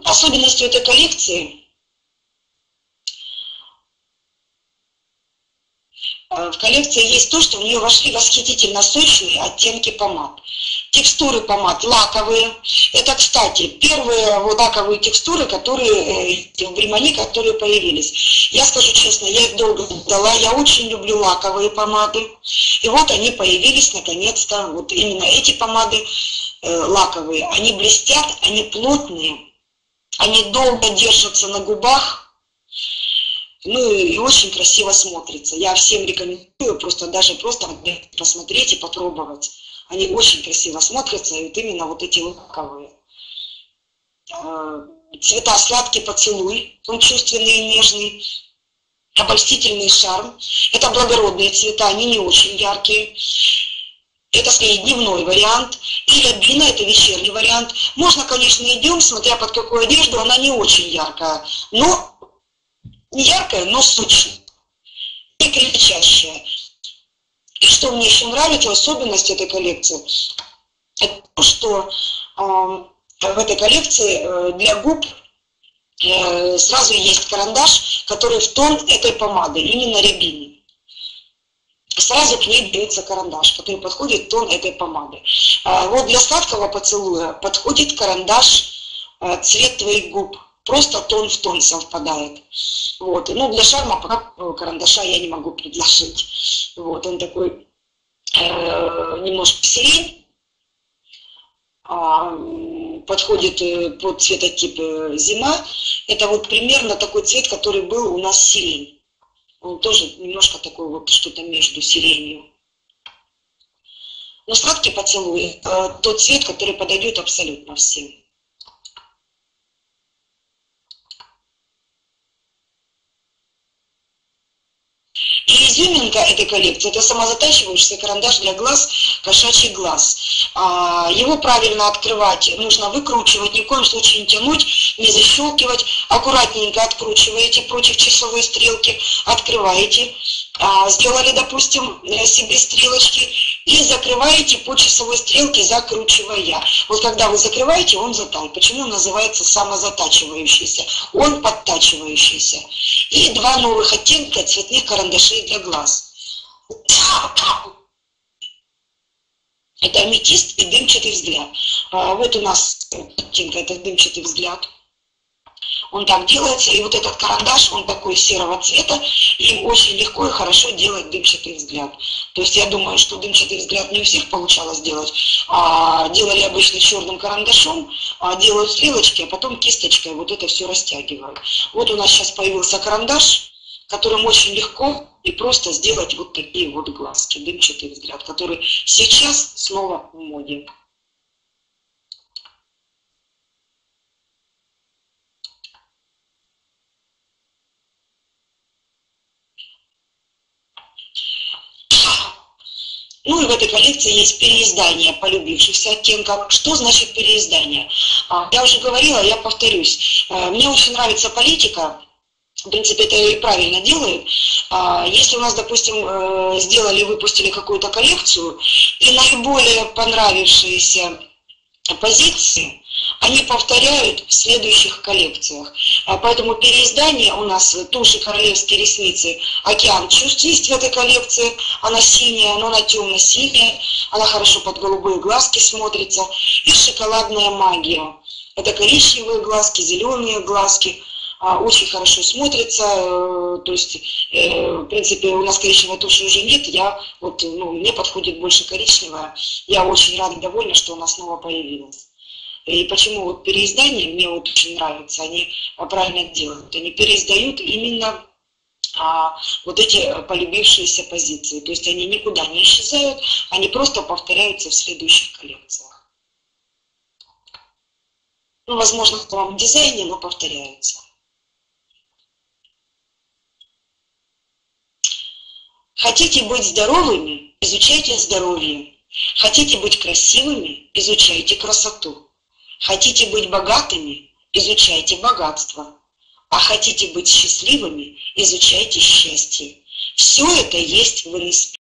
Особенностью этой коллекции в коллекции есть то, что в нее вошли восхитительно сочные оттенки помад. Текстуры помад лаковые. Это, кстати, первые вот лаковые текстуры, которые в Бремани, которые появились. Я скажу честно, я их долго ждала. Я очень люблю лаковые помады. И вот они появились наконец-то. Вот именно эти помады лаковые. Они блестят, они плотные, они долго держатся на губах. Ну и очень красиво смотрится. Я всем рекомендую даже посмотреть и попробовать. Они очень красиво смотрятся, и вот именно вот эти лаковые. Цвета сладкий поцелуй, он чувственный и нежный. Обольстительный шарм. Это благородные цвета, они не очень яркие. Это, скорее, дневной вариант. И рябина, это вечерний вариант. Можно, конечно, идем, смотря под какую одежду, она не очень яркая. Но не яркая, но сочная, не кричащая. И что мне еще нравится, особенность этой коллекции, это то, что в этой коллекции для губ сразу есть карандаш, который в тон этой помады, именно рябины. Сразу к ней берется карандаш, который подходит в тон этой помады. Вот для сладкого поцелуя подходит карандаш цвет твоих губ. Просто тон в тон совпадает. Вот. Ну, для шарма пока карандаша я не могу предложить. Вот. Он такой немножко сирень. Подходит под цветотип зима. Это вот примерно такой цвет, который был у нас сирень. Он тоже немножко такой вот что-то между сиренью. Но сладкий поцелуй – тот цвет, который подойдет абсолютно всем. И изюминка этой коллекции – это самозатачивающийся карандаш для глаз, кошачий глаз. Его правильно открывать нужно выкручивать, ни в коем случае не тянуть, не защелкивать. Аккуратненько откручиваете против часовой стрелки, открываете. Сделали, допустим, себе стрелочки и закрываете по часовой стрелке, закручивая. Вот когда вы закрываете, он затал. Почему он называется самозатачивающийся? Он подтачивающийся. И два новых оттенка цветных карандашей для глаз. Это аметист и дымчатый взгляд. Вот у нас оттенка, это дымчатый взгляд. Он так делается, и вот этот карандаш, он такой серого цвета, и очень легко и хорошо делать дымчатый взгляд. То есть я думаю, что дымчатый взгляд не у всех получалось делать. Делали обычно черным карандашом, делают стрелочки, а потом кисточкой вот это все растягивают. Вот у нас сейчас появился карандаш, которым очень легко и просто сделать вот такие вот глазки, дымчатый взгляд, который сейчас снова в моде. Ну и в этой коллекции есть переиздание полюбившихся оттенков. Что значит переиздание? Я уже говорила, я повторюсь. Мне очень нравится политика. В принципе, это и правильно делают. Если у нас, допустим, выпустили какую-то коллекцию, и наиболее понравившиеся позиции, они повторяют в следующих коллекциях. Поэтому переиздание у нас туши королевские ресницы «Океан чувств» есть в этой коллекции. Она синяя, но она темно-синяя. Она хорошо под голубые глазки смотрится. И шоколадная магия. Это коричневые глазки, зеленые глазки. Очень хорошо смотрится. То есть, в принципе, у нас коричневой туши уже нет. Мне подходит больше коричневая. Я очень рада и довольна, что она снова появилась. И почему вот переиздание мне вот очень нравится, они правильно делают. Они переиздают именно вот эти полюбившиеся позиции. То есть они никуда не исчезают, они просто повторяются в следующих коллекциях. Ну, возможно, в новом дизайне, но повторяются. Хотите быть здоровыми? Изучайте здоровье. Хотите быть красивыми? Изучайте красоту. Хотите быть богатыми? Изучайте богатство. А хотите быть счастливыми? Изучайте счастье. Все это есть в НСП.